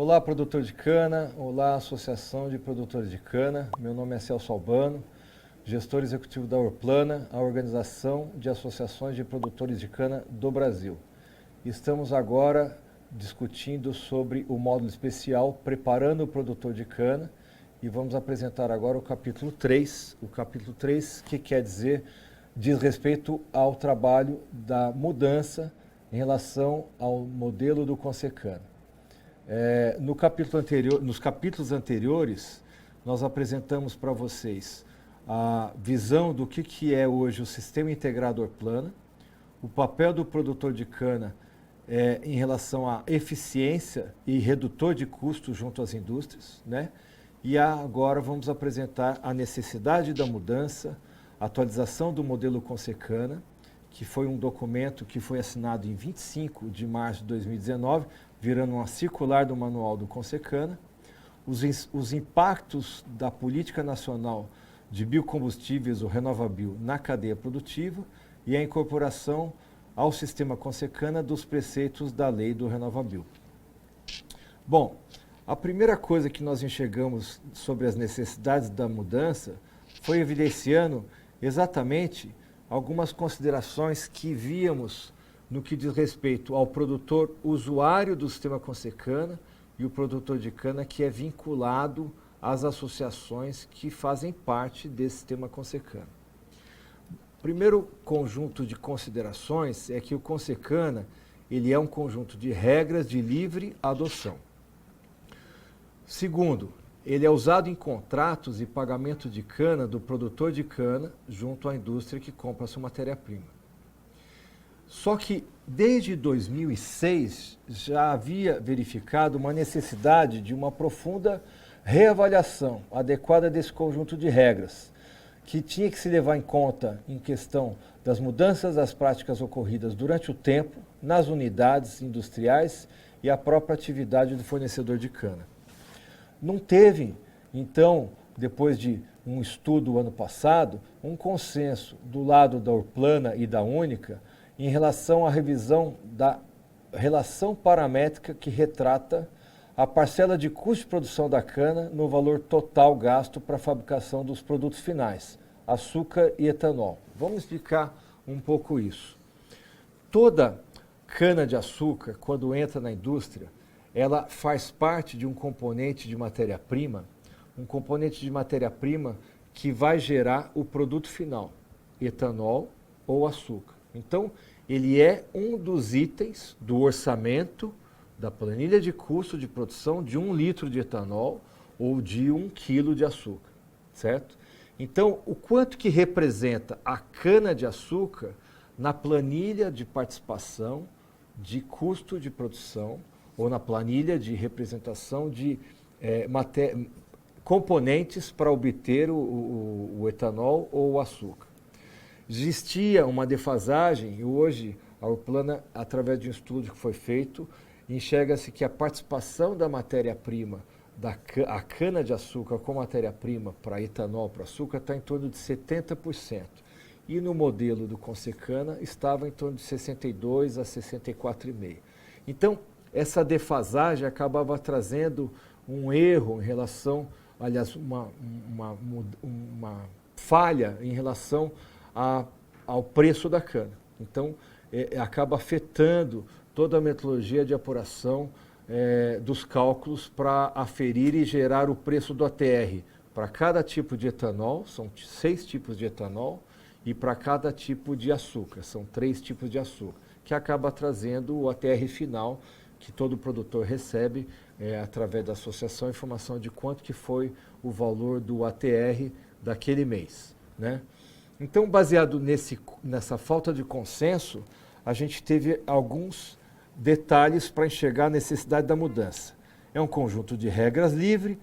Olá, produtor de cana. Olá, Associação de Produtores de Cana. Meu nome é Celso Albano, gestor executivo da Orplana, a Organização de Associações de Produtores de Cana do Brasil. Estamos agora discutindo sobre o módulo especial Preparando o Produtor de Cana e vamos apresentar agora o capítulo 3. O capítulo 3, que quer dizer, diz respeito ao trabalho da mudança em relação ao modelo do Consecana. Nos capítulos anteriores, nós apresentamos para vocês a visão do que é hoje o Sistema Integrado Orplana, o papel do produtor de cana em relação à eficiência e redutor de custos junto às indústrias, né? E agora vamos apresentar a necessidade da mudança, a atualização do modelo Consecana, que foi um documento que foi assinado em 25 de março de 2019, virando uma circular do manual do Consecana, os impactos da Política Nacional de Biocombustíveis, o RenovaBio, na cadeia produtiva e a incorporação ao sistema Consecana dos preceitos da lei do RenovaBio. Bom, a primeira coisa que nós enxergamos sobre as necessidades da mudança foi evidenciando exatamente algumas considerações que víamos no que diz respeito ao produtor usuário do sistema Consecana e o produtor de cana que é vinculado às associações que fazem parte desse sistema Consecana. O primeiro conjunto de considerações é que o Consecana ele é um conjunto de regras de livre adoção. Segundo, ele é usado em contratos e pagamento de cana do produtor de cana junto à indústria que compra a sua matéria-prima. Só que desde 2006 já havia verificado uma necessidade de uma profunda reavaliação adequada desse conjunto de regras, que tinha que se levar em conta em questão das mudanças das práticas ocorridas durante o tempo, nas unidades industriais e a própria atividade do fornecedor de cana. Não teve, então, depois de um estudo ano passado, um consenso do lado da Orplana e da Única em relação à revisão da relação paramétrica que retrata a parcela de custo de produção da cana no valor total gasto para a fabricação dos produtos finais, açúcar e etanol. Vamos explicar um pouco isso. Toda cana-de-açúcar, quando entra na indústria, ela faz parte de um componente de matéria-prima, que vai gerar o produto final, etanol ou açúcar. Então, ele é um dos itens do orçamento da planilha de custo de produção de 1 litro de etanol ou de 1 quilo de açúcar, certo? Então, o quanto que representa a cana-de-açúcar na planilha de participação de custo de produção ou na planilha de representação de componentes para obter o etanol ou o açúcar. Existia uma defasagem e hoje a Orplana, através de um estudo que foi feito, enxerga-se que a participação da matéria-prima, a cana-de-açúcar com matéria-prima para etanol, para açúcar, está em torno de 70%. E no modelo do Consecana estava em torno de 62% a 64,5%. Então, essa defasagem acabava trazendo um erro em relação, aliás, uma falha em relação ao preço da cana. Então, acaba afetando toda a metodologia de apuração dos cálculos para aferir e gerar o preço do ATR para cada tipo de etanol, são 6 tipos de etanol, e para cada tipo de açúcar, são 3 tipos de açúcar, que acaba trazendo o ATR final, que todo produtor recebe através da associação, a informação de quanto que foi o valor do ATR daquele mês, né? Então, baseado nessa falta de consenso, a gente teve alguns detalhes para enxergar a necessidade da mudança. É um conjunto de regras livre,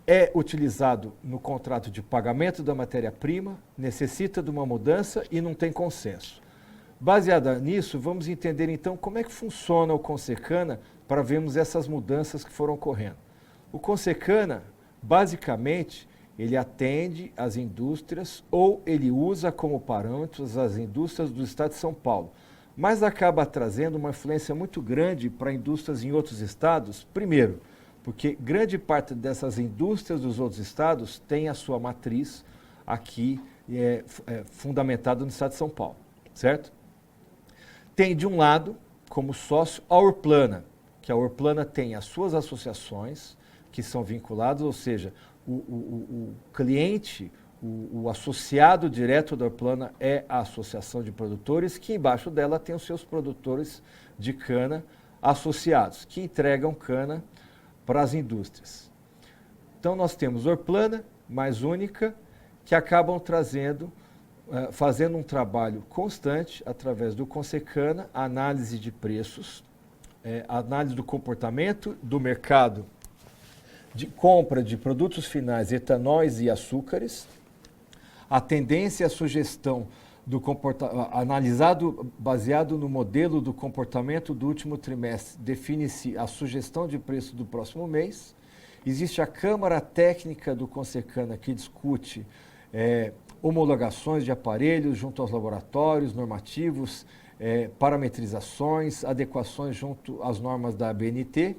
é utilizado no contrato de pagamento da matéria-prima, necessita de uma mudança e não tem consenso. Baseada nisso, vamos entender então como é que funciona o Consecana para vermos essas mudanças que foram ocorrendo. O Consecana, basicamente, ele atende às indústrias ou ele usa como parâmetros as indústrias do estado de São Paulo, mas acaba trazendo uma influência muito grande para indústrias em outros estados. Primeiro, Porque grande parte dessas indústrias dos outros estados tem a sua matriz aqui fundamentada no estado de São Paulo, certo? Tem de um lado, como sócio, a Orplana, que a Orplana tem as suas associações que são vinculadas, ou seja, o cliente, o associado direto da Orplana é a associação de produtores, que embaixo dela tem os seus produtores de cana associados, que entregam cana para as indústrias. Então nós temos Orplana, mais única, que acabam trazendo, fazendo um trabalho constante através do Consecana, análise de preços, análise do comportamento do mercado de compra de produtos finais, etanóis e açúcares, a tendência e a sugestão do analisado, baseado no modelo do comportamento do último trimestre, define-se a sugestão de preço do próximo mês. Existe a Câmara Técnica do Consecana que discute homologações de aparelhos junto aos laboratórios, normativos, parametrizações, adequações junto às normas da ABNT.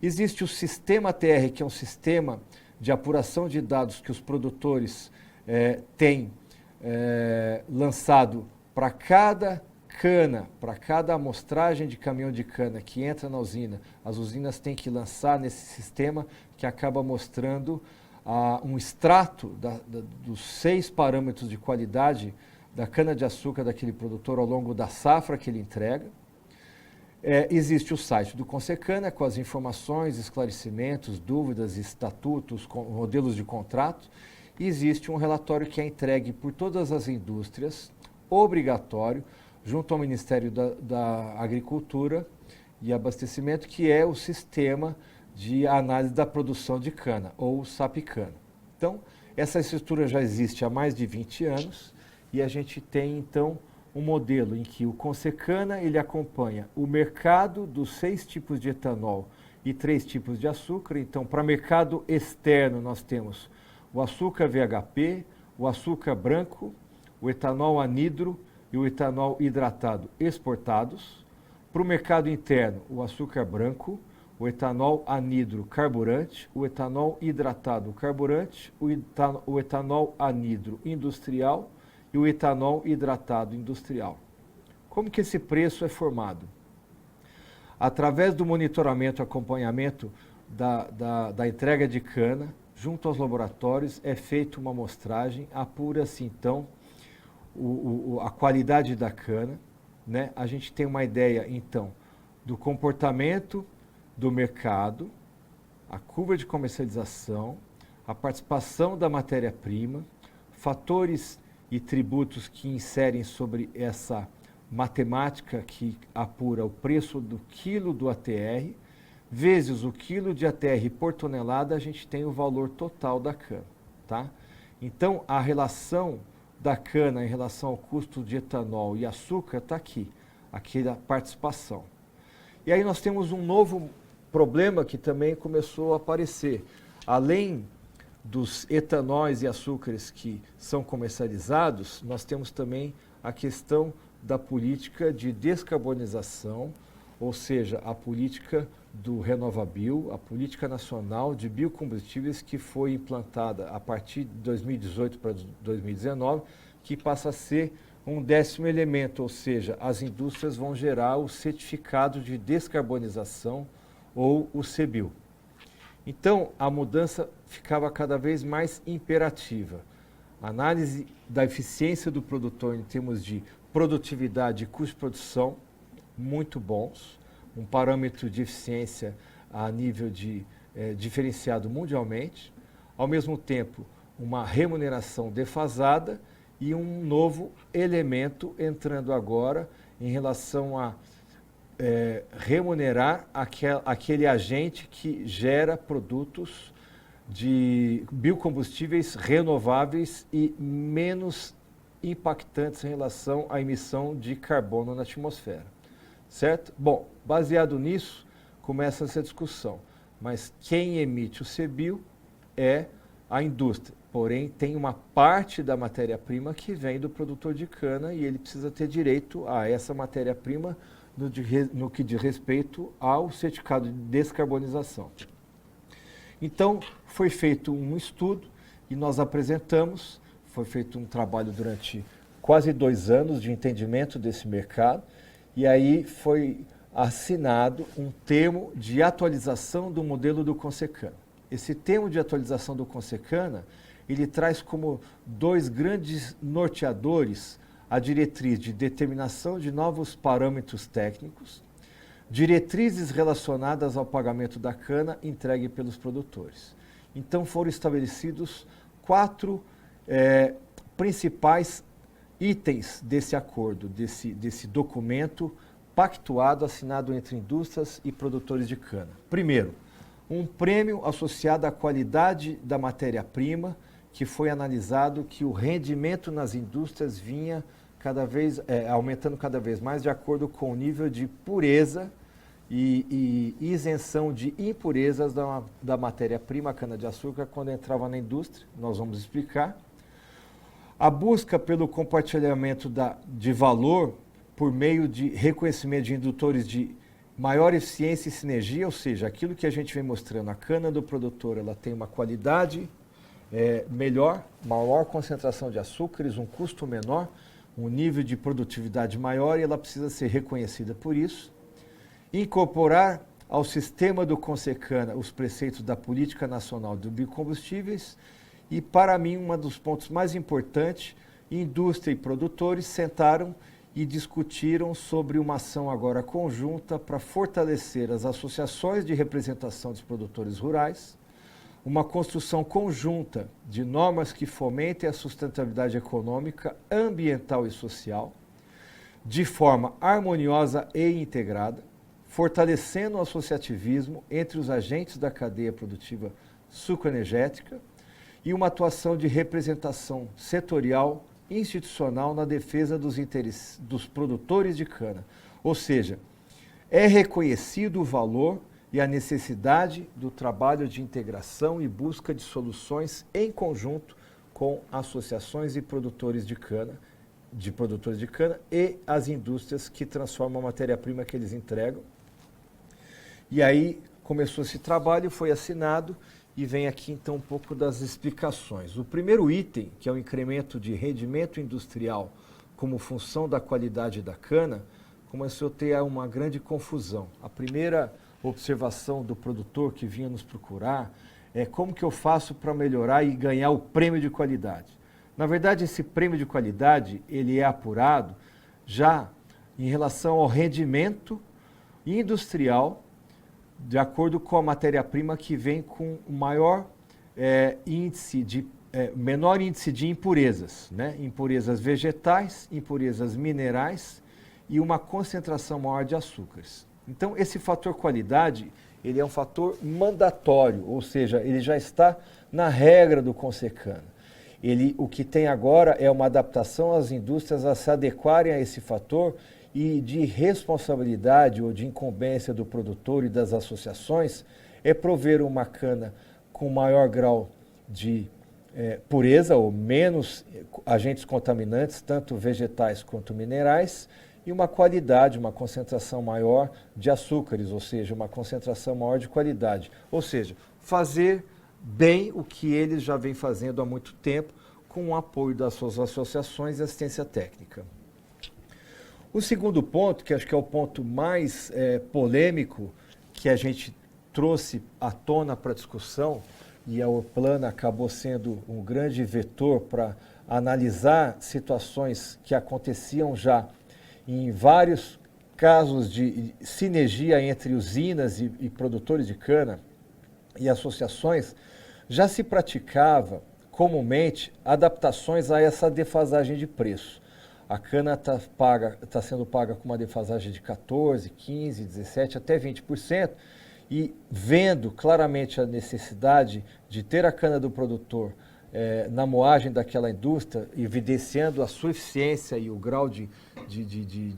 Existe o Sistema TR, que é um sistema de apuração de dados que os produtores têm lançado para cada cana, para cada amostragem de caminhão de cana que entra na usina. As usinas têm que lançar nesse sistema que acaba mostrando um extrato dos 6 parâmetros de qualidade da cana-de-açúcar daquele produtor ao longo da safra que ele entrega. Existe o site do Consecana com as informações, esclarecimentos, dúvidas, estatutos, modelos de contrato. E existe um relatório que é entregue por todas as indústrias, obrigatório, junto ao Ministério da Agricultura e Abastecimento, que é o Sistema de Análise da Produção de Cana, ou SAPCANA. Então, essa estrutura já existe há mais de 20 anos e a gente tem, então, um modelo em que o Consecana ele acompanha o mercado dos 6 tipos de etanol e 3 tipos de açúcar. Então, para mercado externo, nós temos o açúcar VHP, o açúcar branco, o etanol anidro e o etanol hidratado exportados. Para o mercado interno, o açúcar branco, o etanol anidro carburante, o etanol hidratado carburante, o etanol anidro industrial e o etanol hidratado industrial. Como que esse preço é formado? Através do monitoramento e acompanhamento da entrega de cana, junto aos laboratórios, é feita uma amostragem, apura-se então a qualidade da cana, né? A gente tem uma ideia então do comportamento do mercado, a curva de comercialização, a participação da matéria-prima, fatores e tributos que inserem sobre essa matemática que apura o preço do quilo do ATR, vezes o quilo de ATR por tonelada, a gente tem o valor total da cana, tá? Então, a relação da cana em relação ao custo de etanol e açúcar está aqui, a participação. E aí nós temos um novo problema que também começou a aparecer. Além dos etanóis e açúcares que são comercializados, nós temos também a questão da política de descarbonização, ou seja, a política do RenovaBio, a política nacional de biocombustíveis que foi implantada a partir de 2018 para 2019, que passa a ser um 10º elemento, ou seja, as indústrias vão gerar o certificado de descarbonização ou o CBIO. Então, a mudança ficava cada vez mais imperativa. A análise da eficiência do produtor em termos de produtividade e custo de produção, muito bons, um parâmetro de eficiência a nível diferenciado mundialmente, ao mesmo tempo uma remuneração defasada e um novo elemento entrando agora em relação a remunerar aquele agente que gera produtos de biocombustíveis renováveis e menos impactantes em relação à emissão de carbono na atmosfera. Certo? Bom, baseado nisso, começa essa discussão. Mas quem emite o CBIO é a indústria. Porém, tem uma parte da matéria-prima que vem do produtor de cana e ele precisa ter direito a essa matéria-prima no que diz respeito ao certificado de descarbonização. Então, foi feito um estudo e nós apresentamos, foi feito um trabalho durante quase 2 anos de entendimento desse mercado, e aí foi assinado um termo de atualização do modelo do Consecana. Esse termo de atualização do Consecana, ele traz como 2 grandes norteadores a diretriz de determinação de novos parâmetros técnicos, diretrizes relacionadas ao pagamento da cana entregue pelos produtores. Então foram estabelecidos 4 principais itens desse acordo, desse documento pactuado, assinado entre indústrias e produtores de cana. Primeiro, um prêmio associado à qualidade da matéria-prima, que foi analisado que o rendimento nas indústrias vinha aumentando cada vez mais de acordo com o nível de pureza e isenção de impurezas da matéria-prima, cana-de-açúcar, quando entrava na indústria. Nós vamos explicar. A busca pelo compartilhamento de valor por meio de reconhecimento de indutores de maior eficiência e sinergia, ou seja, aquilo que a gente vem mostrando, a cana do produtor, ela tem uma qualidade melhor, maior concentração de açúcares, um custo menor, um nível de produtividade maior, e ela precisa ser reconhecida por isso. Incorporar ao sistema do Consecana os preceitos da Política Nacional de Biocombustíveis. E, para mim, um dos pontos mais importantes, indústria e produtores sentaram e discutiram sobre uma ação agora conjunta para fortalecer as associações de representação dos produtores rurais, uma construção conjunta de normas que fomentem a sustentabilidade econômica, ambiental e social, de forma harmoniosa e integrada, fortalecendo o associativismo entre os agentes da cadeia produtiva sucroenergética, e uma atuação de representação setorial institucional na defesa dos interesses dos produtores de cana. Ou seja, é reconhecido o valor e a necessidade do trabalho de integração e busca de soluções em conjunto com associações e produtores de cana e as indústrias que transformam a matéria-prima que eles entregam. E aí começou esse trabalho, foi assinado. E vem aqui, então, um pouco das explicações. O primeiro item, que é o incremento de rendimento industrial como função da qualidade da cana, começou a ter uma grande confusão. A primeira observação do produtor que vinha nos procurar é como que eu faço para melhorar e ganhar o prêmio de qualidade. Na verdade, esse prêmio de qualidade, ele é apurado já em relação ao rendimento industrial, de acordo com a matéria-prima que vem com o menor índice de impurezas, né? Impurezas vegetais, impurezas minerais e uma concentração maior de açúcares. Então, esse fator qualidade, ele é um fator mandatório, ou seja, ele já está na regra do Consecana. O que tem agora é uma adaptação às indústrias a se adequarem a esse fator e de responsabilidade ou de incumbência do produtor e das associações é prover uma cana com maior grau de pureza ou menos agentes contaminantes, tanto vegetais quanto minerais, e uma qualidade, uma concentração maior de açúcares, ou seja, uma concentração maior de qualidade. Ou seja, fazer bem o que eles já vêm fazendo há muito tempo, com o apoio das suas associações e assistência técnica. O segundo ponto, que acho que é o ponto mais polêmico que a gente trouxe à tona para a discussão, e a Orplana acabou sendo um grande vetor para analisar situações que aconteciam já em vários casos de sinergia entre usinas e produtores de cana e associações, já se praticava comumente adaptações a essa defasagem de preço. A cana está sendo paga com uma defasagem de 14%, 15%, 17%, até 20%, e vendo claramente a necessidade de ter a cana do produtor na moagem daquela indústria, evidenciando a sua eficiência e o grau de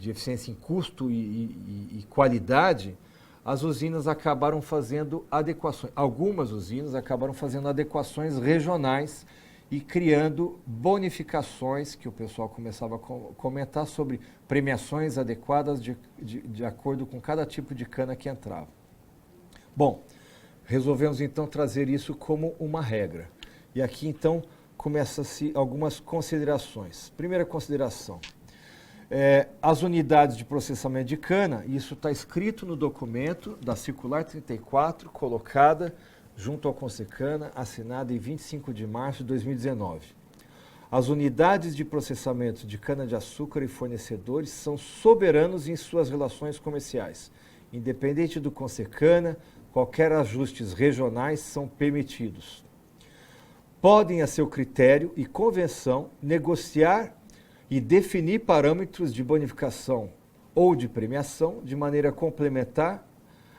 eficiência em custo e qualidade, as usinas acabaram fazendo adequações. Algumas usinas acabaram fazendo adequações regionais e criando bonificações, que o pessoal começava a comentar sobre premiações adequadas de acordo com cada tipo de cana que entrava. Bom, resolvemos então trazer isso como uma regra. E aqui então começam-se algumas considerações. Primeira consideração, as unidades de processamento de cana, isso está escrito no documento da Circular 34, colocada junto ao Consecana, assinada em 25 de março de 2019. As unidades de processamento de cana-de-açúcar e fornecedores são soberanos em suas relações comerciais. Independente do Consecana, qualquer ajustes regionais são permitidos. Podem, a seu critério e convenção, negociar e definir parâmetros de bonificação ou de premiação de maneira complementar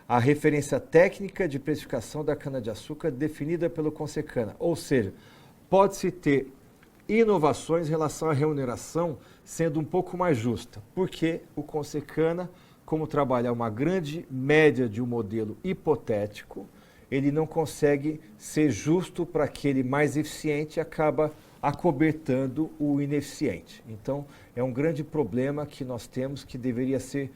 à referência técnica de precificação da cana-de-açúcar definida pelo Consecana. Ou seja, pode-se ter inovações em relação à remuneração sendo um pouco mais justa, porque o Consecana, como trabalha uma grande média de um modelo hipotético, ele não consegue ser justo para aquele mais eficiente e acaba acobertando o ineficiente. Então, é um grande problema que nós temos que deveria ser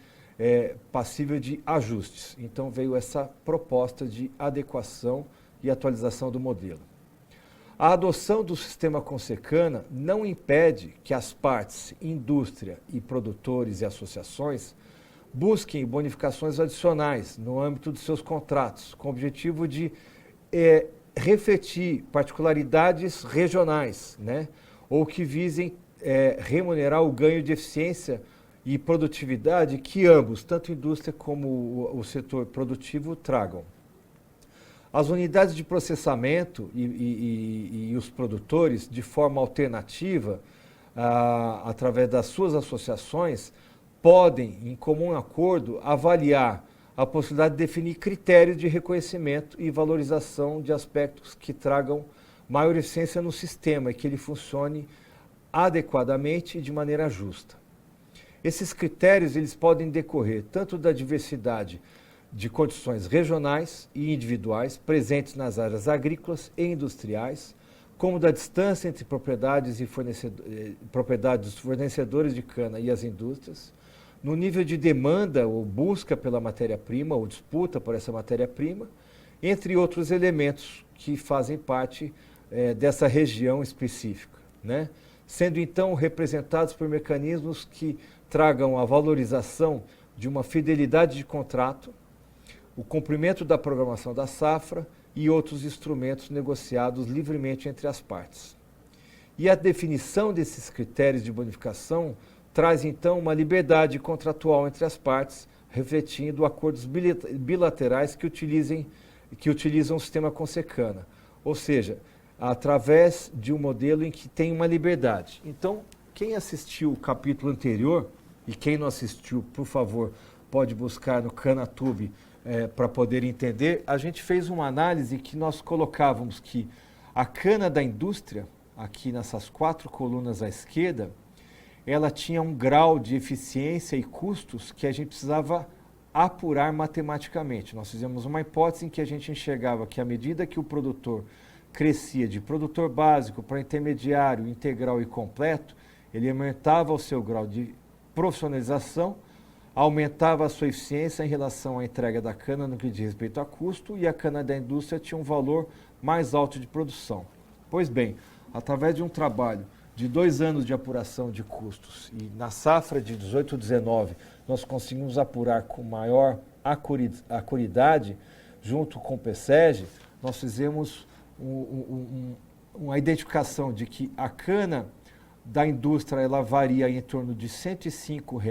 passível de ajustes. Então, veio essa proposta de adequação e atualização do modelo. A adoção do sistema Consecana não impede que as partes, indústria e produtores e associações busquem bonificações adicionais no âmbito dos seus contratos, com o objetivo de refletir particularidades regionais, né? Ou que visem remunerar o ganho de eficiência e produtividade que ambos, tanto a indústria como o setor produtivo, tragam. As unidades de processamento e os produtores, de forma alternativa, através das suas associações, podem, em comum acordo, avaliar a possibilidade de definir critérios de reconhecimento e valorização de aspectos que tragam maior eficiência no sistema e que ele funcione adequadamente e de maneira justa. Esses critérios eles podem decorrer tanto da diversidade de condições regionais e individuais presentes nas áreas agrícolas e industriais, como da distância entre propriedades dos fornecedores de cana e as indústrias, no nível de demanda ou busca pela matéria-prima ou disputa por essa matéria-prima, entre outros elementos que fazem parte dessa região específica, né? Sendo então representados por mecanismos que tragam a valorização de uma fidelidade de contrato, o cumprimento da programação da safra e outros instrumentos negociados livremente entre as partes. E a definição desses critérios de bonificação traz então uma liberdade contratual entre as partes, refletindo acordos bilaterais que utilizam o sistema Consecana, ou seja, através de um modelo em que tem uma liberdade. Então, quem assistiu o capítulo anterior, e quem não assistiu, por favor, pode buscar no Canatube para poder entender, a gente fez uma análise que nós colocávamos que a cana da indústria, aqui nessas 4 colunas à esquerda, ela tinha um grau de eficiência e custos que a gente precisava apurar matematicamente. Nós fizemos uma hipótese em que a gente enxergava que à medida que o produtor crescia de produtor básico para intermediário, integral e completo, ele aumentava o seu grau de profissionalização, aumentava a sua eficiência em relação à entrega da cana no que diz respeito a custo, e a cana da indústria tinha um valor mais alto de produção. Pois bem, através de um trabalho de 2 anos de apuração de custos e na safra de 18/19 nós conseguimos apurar com maior acuridade, junto com o PSEG, nós fizemos uma identificação de que a cana da indústria ela varia em torno de R$ 105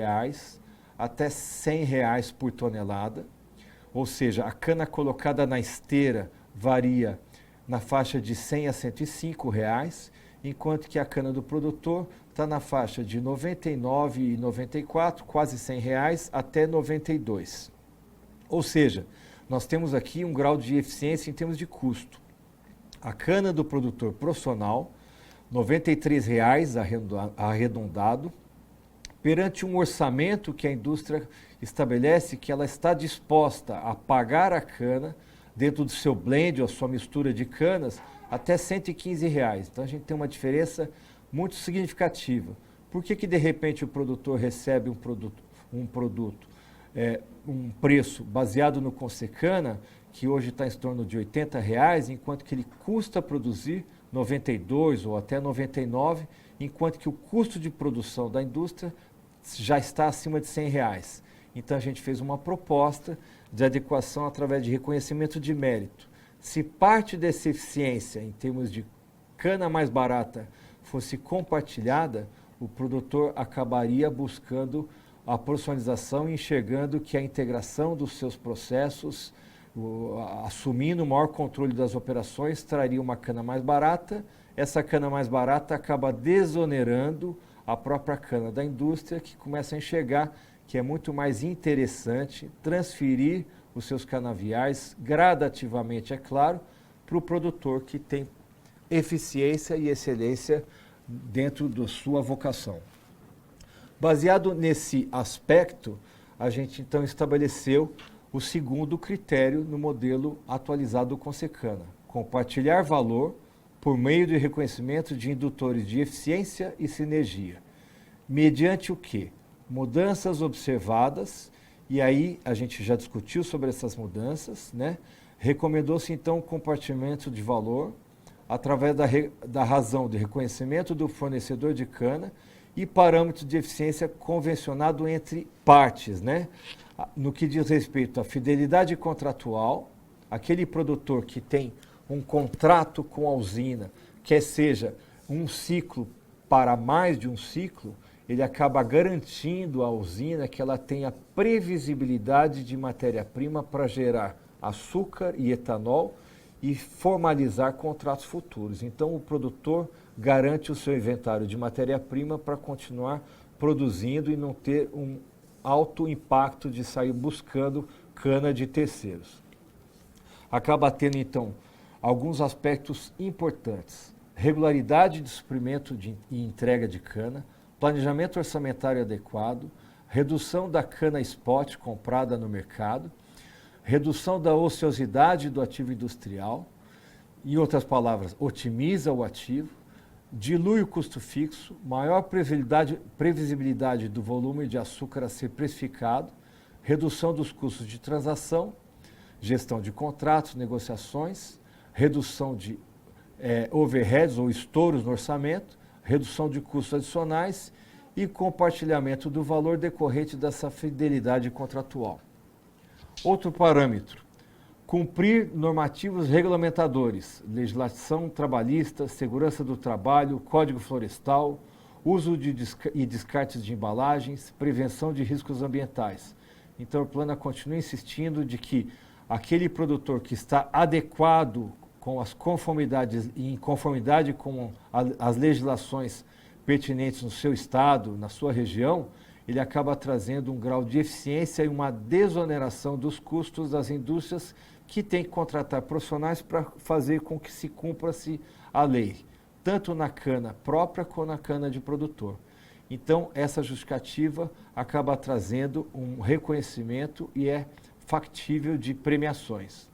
até R$ 100 por tonelada, ou seja, a cana colocada na esteira varia na faixa de R$ 100 a R$ 105, enquanto que a cana do produtor está na faixa de R$ 99,94, quase R$ 100, até R$ 92. Ou seja, nós temos aqui um grau de eficiência em termos de custo. A cana do produtor profissional, R$ 93 arredondado, perante um orçamento que a indústria estabelece que ela está disposta a pagar a cana dentro do seu blend ou a sua mistura de canas até R$ 115. Então a gente tem uma diferença muito significativa. Por que de repente o produtor recebe um preço baseado no Consecana que hoje está em torno de R$80, enquanto que ele custa produzir 92 ou até 99, enquanto que o custo de produção da indústria já está acima de R$100. Então a gente fez uma proposta de adequação através de reconhecimento de mérito. Se parte dessa eficiência, em termos de cana mais barata, fosse compartilhada, o produtor acabaria buscando a profissionalização e enxergando que a integração dos seus processos, assumindo o maior controle das operações, traria uma cana mais barata. Essa cana mais barata acaba desonerando a própria cana da indústria, que começa a enxergar que é muito mais interessante transferir os seus canaviais gradativamente, é claro, para o produtor que tem eficiência e excelência dentro da sua vocação. Baseado nesse aspecto, a gente então estabeleceu o segundo critério no modelo atualizado do Consecana: compartilhar valor por meio de reconhecimento de indutores de eficiência e sinergia. Mediante o quê? Mudanças observadas, e aí a gente já discutiu sobre essas mudanças, né? Recomendou-se então o compartilhamento de valor através da razão de reconhecimento do fornecedor de cana e parâmetros de eficiência convencionado entre partes, né? No que diz respeito à fidelidade contratual, aquele produtor que tem um contrato com a usina, quer seja um ciclo para mais de um ciclo, ele acaba garantindo à usina que ela tenha previsibilidade de matéria-prima para gerar açúcar e etanol e formalizar contratos futuros. Então, o produtor garante o seu inventário de matéria-prima para continuar produzindo e não ter um alto impacto de sair buscando cana de terceiros. Acaba tendo, então, alguns aspectos importantes: regularidade de suprimento e entrega de cana, planejamento orçamentário adequado, redução da cana spot comprada no mercado, redução da ociosidade do ativo industrial, em outras palavras, otimiza o ativo, dilui o custo fixo, maior previsibilidade do volume de açúcar a ser precificado, redução dos custos de transação, gestão de contratos, negociações, redução de overheads ou estouros no orçamento, redução de custos adicionais e compartilhamento do valor decorrente dessa fidelidade contratual. Outro parâmetro: cumprir normativos regulamentadores, legislação trabalhista, segurança do trabalho, código florestal, uso e descartes de embalagens, prevenção de riscos ambientais. Então, o Plana continua insistindo de que aquele produtor que está adequado com as conformidades e em conformidade com as legislações pertinentes no seu estado, na sua região, ele acaba trazendo um grau de eficiência e uma desoneração dos custos das indústrias que têm que contratar profissionais para fazer com que se cumpra-se a lei, tanto na cana própria quanto na cana de produtor. Então, essa justificativa acaba trazendo um reconhecimento e é factível de premiações.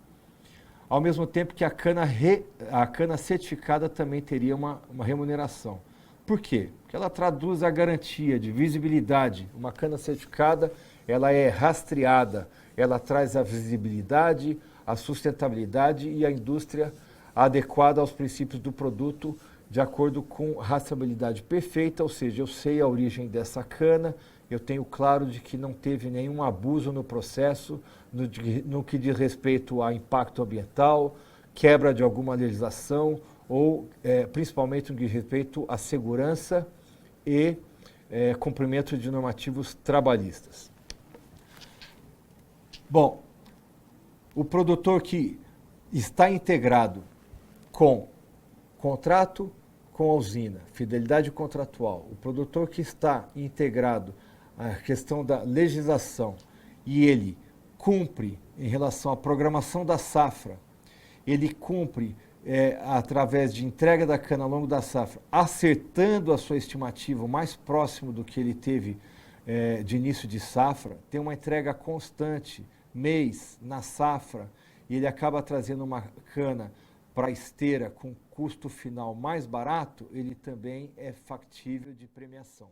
Ao mesmo tempo que a cana certificada também teria uma remuneração. Por quê? Porque ela traduz a garantia de visibilidade. Uma cana certificada, ela é rastreada, ela traz a visibilidade, a sustentabilidade e a indústria adequada aos princípios do produto, de acordo com rastreabilidade perfeita, ou seja, eu sei a origem dessa cana, eu tenho claro de que não teve nenhum abuso no processo, no que diz respeito a impacto ambiental, quebra de alguma legislação, ou principalmente no que diz respeito à segurança e cumprimento de normativos trabalhistas. Bom, o produtor que está integrado com contrato com a usina, fidelidade contratual, o produtor que está integrado à questão da legislação e ele cumpre em relação à programação da safra, ele cumpre através de entrega da cana ao longo da safra, acertando a sua estimativa o mais próximo do que ele teve de início de safra, tem uma entrega constante, mês, na safra, e ele acaba trazendo uma cana para a esteira com custo final mais barato, ele também é factível de premiação.